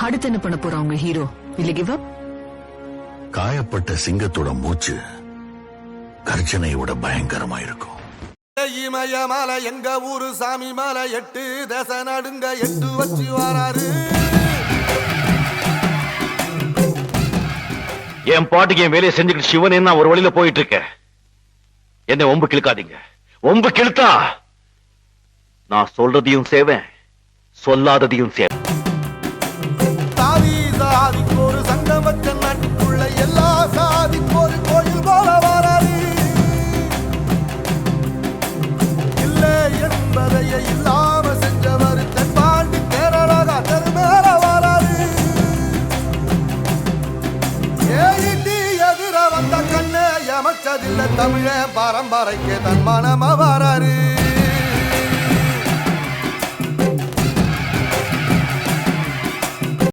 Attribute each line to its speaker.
Speaker 1: அடுத்து என்ன பண்ண போறான் உங்க ஹீரோ? இல்ல கிவ் அப்?
Speaker 2: காயப்பட்ட சிங்கத்தோட மூச்சு கர்ஜனையோட பயங்கரமா இருக்கும்.
Speaker 3: இமய மலை எங்க ஊரு சாமி மலை 8 தேச நடுங்க 8 வச்சு வராரு.
Speaker 4: என் பாட்டுக்கு என் வேலையை செஞ்சுக்கிட்டு சிவன் நான் ஒரு வழியில போயிட்டு இருக்கேன். என்ன ஒம்பு கிழக்காதீங்க. ஒம்பு கிழத்தா நான் சொல்றதையும் சேவேன், சொல்லாததையும் சேவேன்.
Speaker 3: சாதி சாதிக்கு ஒரு சங்கம் வச்ச நாட்டுக்குள்ள எல்லா சாதிக்கு ஒரு கோயில் போல வராரு. இல்லை என்பதையே இல்லாம செஞ்சவர் தென்பாண்டி கேரளா தெருமேல வராரு. ஏடி எதிர வந்த கண்ணே எமச்சதில்லை தமிழ பரம்பரைக்கு தன் மனம வராரு.